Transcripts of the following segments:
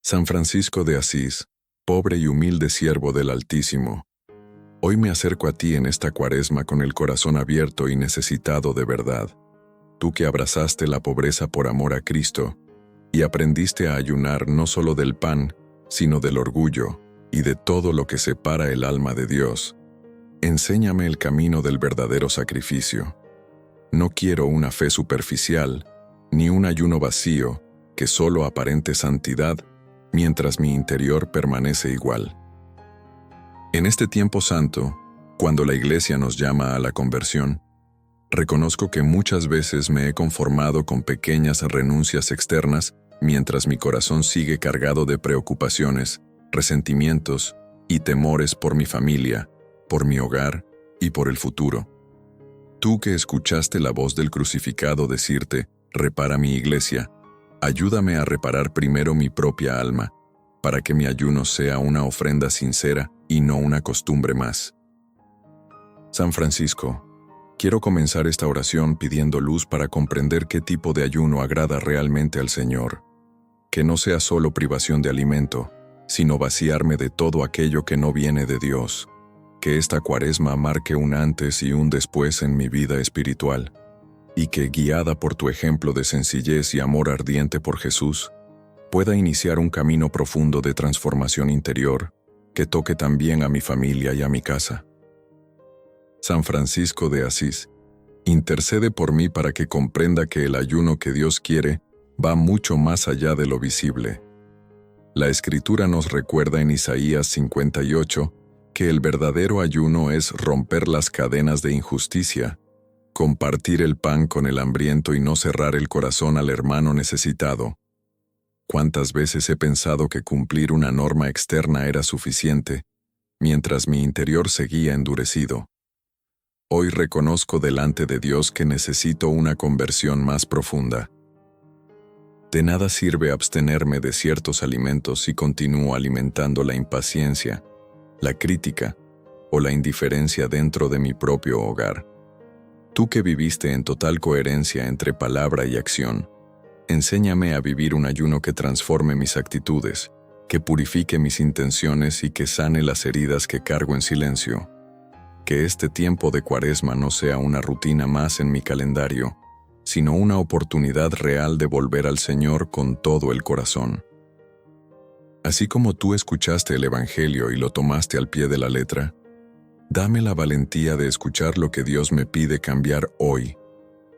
San Francisco de Asís, pobre y humilde siervo del Altísimo, hoy me acerco a ti en esta Cuaresma con el corazón abierto y necesitado de verdad. Tú que abrazaste la pobreza por amor a Cristo y aprendiste a ayunar no solo del pan, sino del orgullo y de todo lo que separa el alma de Dios. Enséñame el camino del verdadero sacrificio. No quiero una fe superficial, ni un ayuno vacío que solo aparente santidad mientras mi interior permanece igual. En este tiempo santo, cuando la Iglesia nos llama a la conversión, reconozco que muchas veces me he conformado con pequeñas renuncias externas mientras mi corazón sigue cargado de preocupaciones, resentimientos y temores por mi familia, por mi hogar y por el futuro. Tú que escuchaste la voz del crucificado decirte, repara mi iglesia, ayúdame a reparar primero mi propia alma, para que mi ayuno sea una ofrenda sincera y no una costumbre más. San Francisco, quiero comenzar esta oración pidiendo luz para comprender qué tipo de ayuno agrada realmente al Señor. Que no sea solo privación de alimento, sino vaciarme de todo aquello que no viene de Dios. Que esta Cuaresma marque un antes y un después en mi vida espiritual, y que, guiada por tu ejemplo de sencillez y amor ardiente por Jesús, pueda iniciar un camino profundo de transformación interior que toque también a mi familia y a mi casa. San Francisco de Asís, intercede por mí para que comprenda que el ayuno que Dios quiere va mucho más allá de lo visible. La Escritura nos recuerda en Isaías 58 que el verdadero ayuno es romper las cadenas de injusticia, compartir el pan con el hambriento y no cerrar el corazón al hermano necesitado. ¿Cuántas veces he pensado que cumplir una norma externa era suficiente, mientras mi interior seguía endurecido? Hoy reconozco delante de Dios que necesito una conversión más profunda. De nada sirve abstenerme de ciertos alimentos si continúo alimentando la impaciencia, la crítica o la indiferencia dentro de mi propio hogar. Tú que viviste en total coherencia entre palabra y acción, enséñame a vivir un ayuno que transforme mis actitudes, que purifique mis intenciones y que sane las heridas que cargo en silencio. Que este tiempo de Cuaresma no sea una rutina más en mi calendario, sino una oportunidad real de volver al Señor con todo el corazón. Así como tú escuchaste el Evangelio y lo tomaste al pie de la letra, dame la valentía de escuchar lo que Dios me pide cambiar hoy,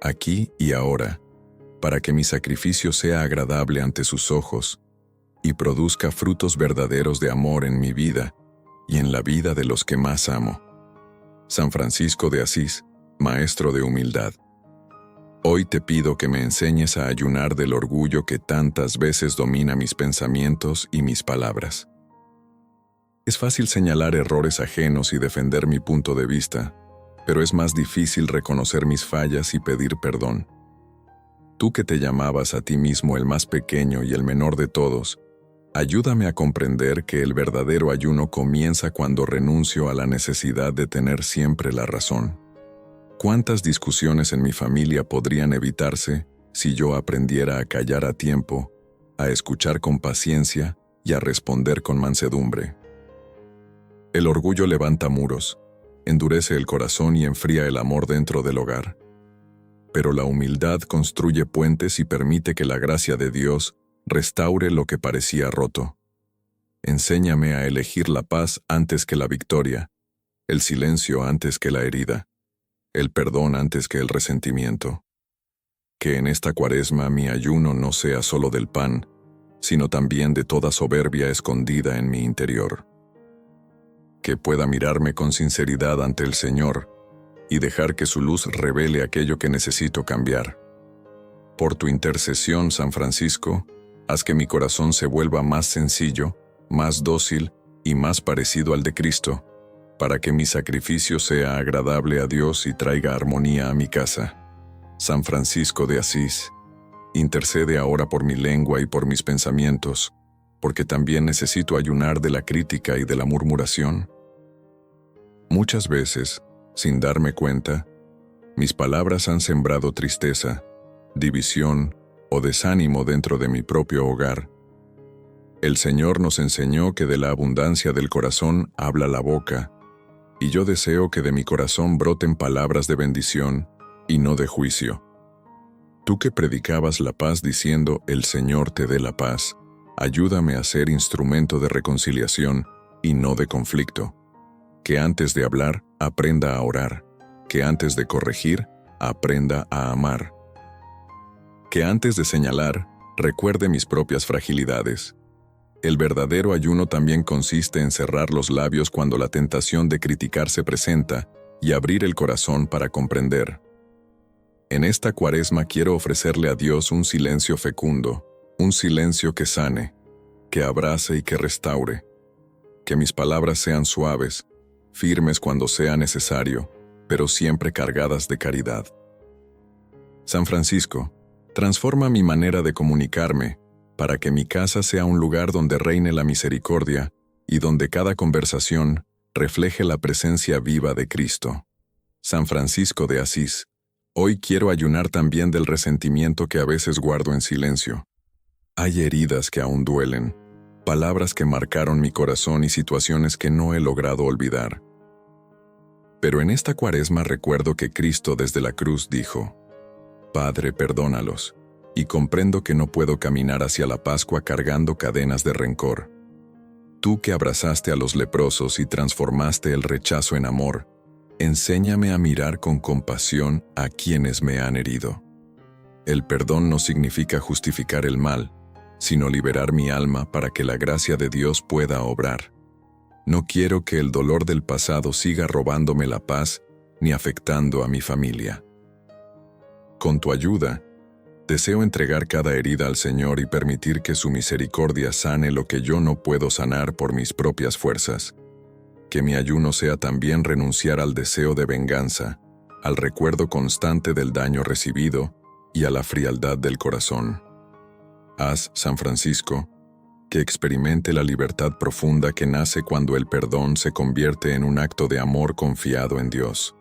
aquí y ahora, para que mi sacrificio sea agradable ante sus ojos y produzca frutos verdaderos de amor en mi vida y en la vida de los que más amo. San Francisco de Asís, Maestro de humildad. Hoy te pido que me enseñes a ayunar del orgullo que tantas veces domina mis pensamientos y mis palabras. Es fácil señalar errores ajenos y defender mi punto de vista, pero es más difícil reconocer mis fallas y pedir perdón. Tú que te llamabas a ti mismo el más pequeño y el menor de todos, ayúdame a comprender que el verdadero ayuno comienza cuando renuncio a la necesidad de tener siempre la razón. ¿Cuántas discusiones en mi familia podrían evitarse si yo aprendiera a callar a tiempo, a escuchar con paciencia y a responder con mansedumbre? El orgullo levanta muros, endurece el corazón y enfría el amor dentro del hogar. Pero la humildad construye puentes y permite que la gracia de Dios restaure lo que parecía roto. Enséñame a elegir la paz antes que la victoria, el silencio antes que la herida, el perdón antes que el resentimiento. Que en esta Cuaresma mi ayuno no sea solo del pan, sino también de toda soberbia escondida en mi interior. Que pueda mirarme con sinceridad ante el Señor y dejar que su luz revele aquello que necesito cambiar. Por tu intercesión, San Francisco, haz que mi corazón se vuelva más sencillo, más dócil y más parecido al de Cristo, para que mi sacrificio sea agradable a Dios y traiga armonía a mi casa. San Francisco de Asís, intercede ahora por mi lengua y por mis pensamientos, porque también necesito ayunar de la crítica y de la murmuración. Muchas veces, sin darme cuenta, mis palabras han sembrado tristeza, división o desánimo dentro de mi propio hogar. El Señor nos enseñó que de la abundancia del corazón habla la boca, y yo deseo que de mi corazón broten palabras de bendición y no de juicio. Tú que predicabas la paz diciendo, el Señor te dé la paz, ayúdame a ser instrumento de reconciliación y no de conflicto. Que antes de hablar, aprenda a orar. Que antes de corregir, aprenda a amar. Que antes de señalar, recuerde mis propias fragilidades. El verdadero ayuno también consiste en cerrar los labios cuando la tentación de criticar se presenta y abrir el corazón para comprender. En esta Cuaresma quiero ofrecerle a Dios un silencio fecundo, un silencio que sane, que abrace y que restaure. Que mis palabras sean suaves, firmes cuando sea necesario, pero siempre cargadas de caridad. San Francisco, transforma mi manera de comunicarme para que mi casa sea un lugar donde reine la misericordia y donde cada conversación refleje la presencia viva de Cristo. San Francisco de Asís, hoy quiero ayunar también del resentimiento que a veces guardo en silencio. Hay heridas que aún duelen, palabras que marcaron mi corazón y situaciones que no he logrado olvidar. Pero en esta Cuaresma recuerdo que Cristo desde la cruz dijo, Padre, perdónalos, y comprendo que no puedo caminar hacia la Pascua cargando cadenas de rencor. Tú que abrazaste a los leprosos y transformaste el rechazo en amor, enséñame a mirar con compasión a quienes me han herido. El perdón no significa justificar el mal, sino liberar mi alma para que la gracia de Dios pueda obrar. No quiero que el dolor del pasado siga robándome la paz ni afectando a mi familia. Con tu ayuda, deseo entregar cada herida al Señor y permitir que su misericordia sane lo que yo no puedo sanar por mis propias fuerzas. Que mi ayuno sea también renunciar al deseo de venganza, al recuerdo constante del daño recibido y a la frialdad del corazón. Haz, San Francisco, que experimente la libertad profunda que nace cuando el perdón se convierte en un acto de amor confiado en Dios.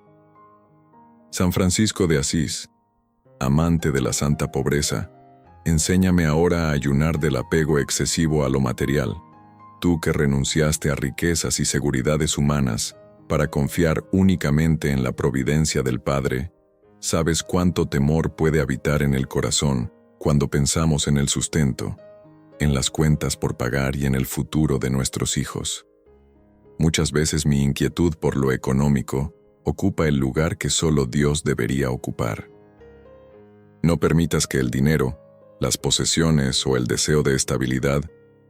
San Francisco de Asís, amante de la santa pobreza, enséñame ahora a ayunar del apego excesivo a lo material, tú que renunciaste a riquezas y seguridades humanas para confiar únicamente en la providencia del Padre. Sabes cuánto temor puede habitar en el corazón cuando pensamos en el sustento, en las cuentas por pagar y en el futuro de nuestros hijos. Muchas veces mi inquietud por lo económico ocupa el lugar que solo Dios debería ocupar. No permitas que el dinero, las posesiones o el deseo de estabilidad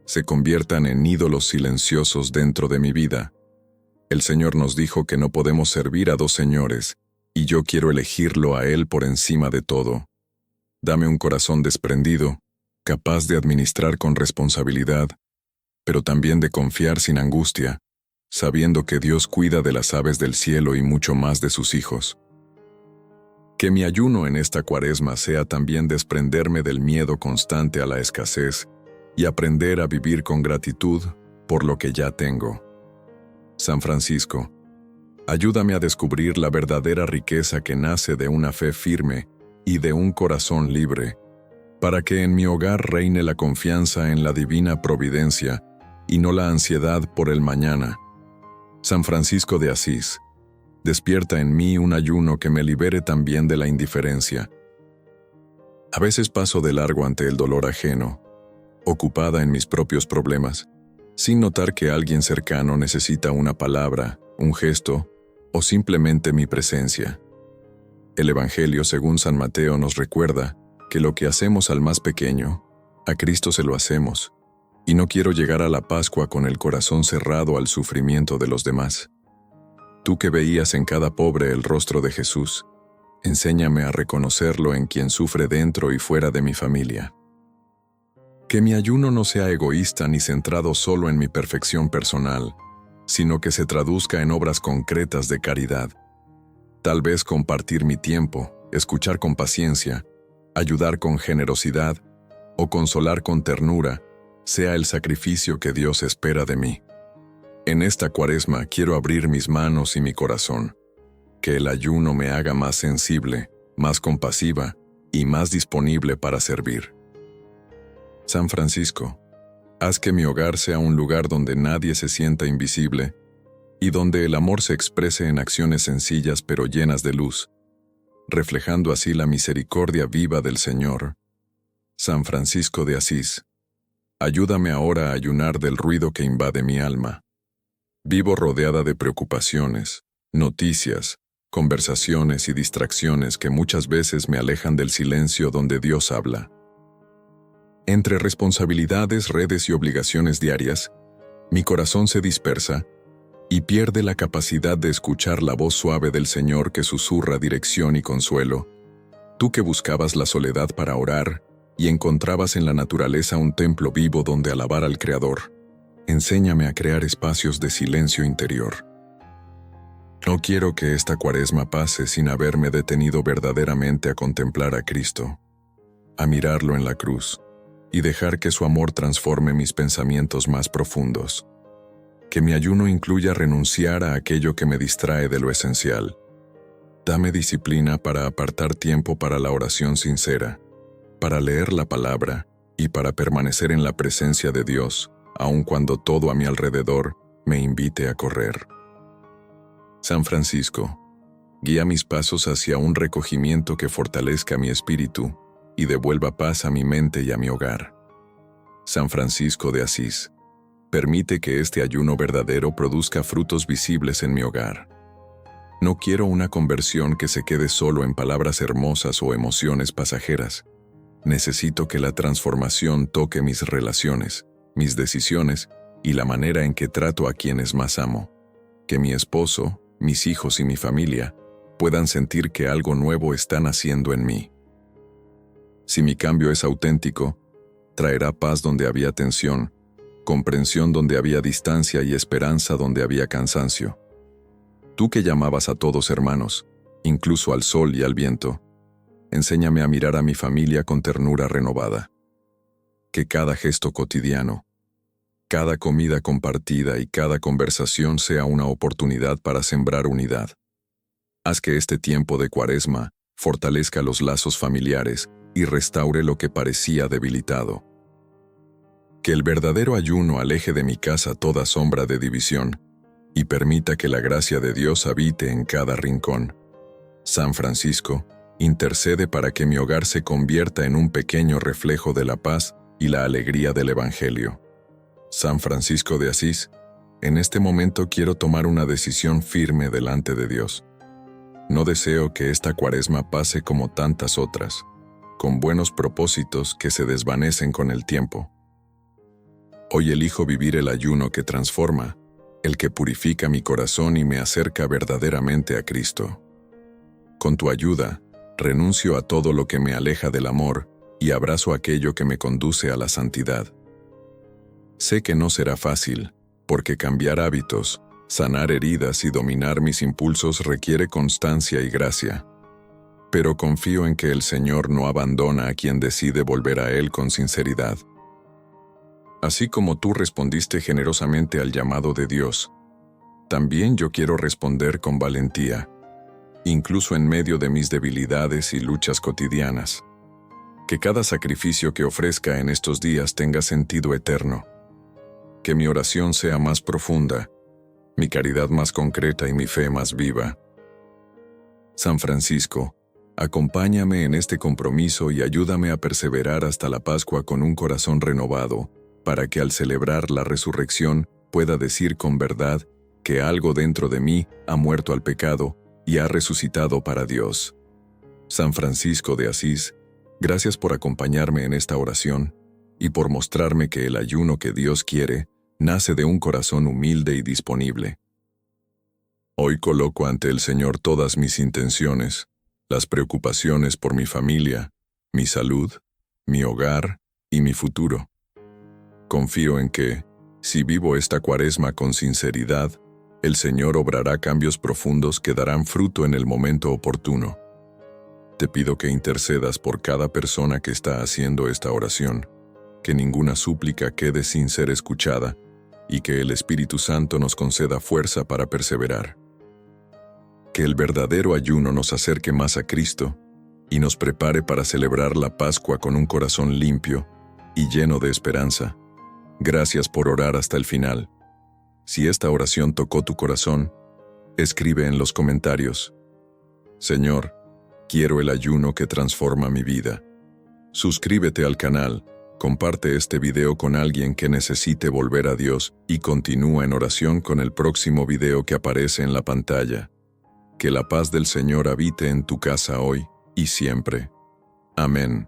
se conviertan en ídolos silenciosos dentro de mi vida. El Señor nos dijo que no podemos servir a dos señores, y yo quiero elegirlo a Él por encima de todo. Dame un corazón desprendido, capaz de administrar con responsabilidad, pero también de confiar sin angustia, sabiendo que Dios cuida de las aves del cielo y mucho más de sus hijos. Que mi ayuno en esta Cuaresma sea también desprenderme del miedo constante a la escasez y aprender a vivir con gratitud por lo que ya tengo. San Francisco, ayúdame a descubrir la verdadera riqueza que nace de una fe firme y de un corazón libre, para que en mi hogar reine la confianza en la divina providencia y no la ansiedad por el mañana. San Francisco de Asís, despierta en mí un ayuno que me libere también de la indiferencia. A veces paso de largo ante el dolor ajeno, ocupada en mis propios problemas, sin notar que alguien cercano necesita una palabra, un gesto o simplemente mi presencia. El Evangelio según San Mateo nos recuerda que lo que hacemos al más pequeño, a Cristo se lo hacemos, y no quiero llegar a la Pascua con el corazón cerrado al sufrimiento de los demás. Tú que veías en cada pobre el rostro de Jesús, enséñame a reconocerlo en quien sufre dentro y fuera de mi familia. Que mi ayuno no sea egoísta ni centrado solo en mi perfección personal, sino que se traduzca en obras concretas de caridad. Tal vez compartir mi tiempo, escuchar con paciencia, ayudar con generosidad o consolar con ternura sea el sacrificio que Dios espera de mí. En esta Cuaresma quiero abrir mis manos y mi corazón, que el ayuno me haga más sensible, más compasiva y más disponible para servir. San Francisco, Haz que mi hogar sea un lugar donde nadie se sienta invisible y donde el amor se exprese en acciones sencillas pero llenas de luz, reflejando así la misericordia viva del Señor. San Francisco de Asís, ayúdame ahora a ayunar del ruido que invade mi alma. Vivo rodeada de preocupaciones, noticias, conversaciones y distracciones que muchas veces me alejan del silencio donde Dios habla. Entre responsabilidades, redes y obligaciones diarias, mi corazón se dispersa y pierde la capacidad de escuchar la voz suave del Señor que susurra dirección y consuelo. Tú que buscabas la soledad para orar y encontrabas en la naturaleza un templo vivo donde alabar al Creador, enséñame a crear espacios de silencio interior. No quiero que esta Cuaresma pase sin haberme detenido verdaderamente a contemplar a Cristo, a mirarlo en la cruz y dejar que su amor transforme mis pensamientos más profundos. Que mi ayuno incluya renunciar a aquello que me distrae de lo esencial. Dame disciplina para apartar tiempo para la oración sincera, para leer la palabra y para permanecer en la presencia de Dios, aun cuando todo a mi alrededor me invite a correr. San Francisco, guía mis pasos hacia un recogimiento que fortalezca mi espíritu y devuelva paz a mi mente y a mi hogar. San Francisco de Asís, permite que este ayuno verdadero produzca frutos visibles en mi hogar. No quiero una conversión que se quede solo en palabras hermosas o emociones pasajeras. Necesito que la transformación toque mis relaciones, mis decisiones y la manera en que trato a quienes más amo. Que mi esposo, mis hijos y mi familia puedan sentir que algo nuevo está naciendo en mí. Si mi cambio es auténtico, traerá paz donde había tensión, comprensión donde había distancia y esperanza donde había cansancio. Tú que llamabas a todos hermanos, incluso al sol y al viento, enséñame a mirar a mi familia con ternura renovada. Que cada gesto cotidiano, cada comida compartida y cada conversación sea una oportunidad para sembrar unidad. Haz que este tiempo de Cuaresma fortalezca los lazos familiares y restaure lo que parecía debilitado. Que el verdadero ayuno aleje de mi casa toda sombra de división y permita que la gracia de Dios habite en cada rincón. San Francisco, intercede para que mi hogar se convierta en un pequeño reflejo de la paz y la alegría del Evangelio. San Francisco de Asís, en este momento quiero tomar una decisión firme delante de Dios. No deseo que esta Cuaresma pase como tantas otras, con buenos propósitos que se desvanecen con el tiempo. Hoy elijo vivir el ayuno que transforma, el que purifica mi corazón y me acerca verdaderamente a Cristo. Con tu ayuda, renuncio a todo lo que me aleja del amor y abrazo aquello que me conduce a la santidad. Sé que no será fácil, porque cambiar hábitos, sanar heridas y dominar mis impulsos requiere constancia y gracia. Pero confío en que el Señor no abandona a quien decide volver a Él con sinceridad. Así como tú respondiste generosamente al llamado de Dios, también yo quiero responder con valentía, incluso en medio de mis debilidades y luchas cotidianas. Que cada sacrificio que ofrezca en estos días tenga sentido eterno. Que mi oración sea más profunda, mi caridad más concreta y mi fe más viva. San Francisco, acompáñame en este compromiso y ayúdame a perseverar hasta la Pascua con un corazón renovado, para que al celebrar la resurrección pueda decir con verdad que algo dentro de mí ha muerto al pecado y ha resucitado para Dios. San Francisco de Asís, gracias por acompañarme en esta oración y por mostrarme que el ayuno que Dios quiere nace de un corazón humilde y disponible. Hoy coloco ante el Señor todas mis intenciones, las preocupaciones por mi familia, mi salud, mi hogar y mi futuro. Confío en que, si vivo esta Cuaresma con sinceridad, el Señor obrará cambios profundos que darán fruto en el momento oportuno. Te pido que intercedas por cada persona que está haciendo esta oración, que ninguna súplica quede sin ser escuchada y que el Espíritu Santo nos conceda fuerza para perseverar. Que el verdadero ayuno nos acerque más a Cristo y nos prepare para celebrar la Pascua con un corazón limpio y lleno de esperanza. Gracias por orar hasta el final. Si esta oración tocó tu corazón, escribe en los comentarios: Señor, quiero el ayuno que transforma mi vida. Suscríbete al canal, comparte este video con alguien que necesite volver a Dios y continúa en oración con el próximo video que aparece en la pantalla. Que la paz del Señor habite en tu casa hoy y siempre. Amén.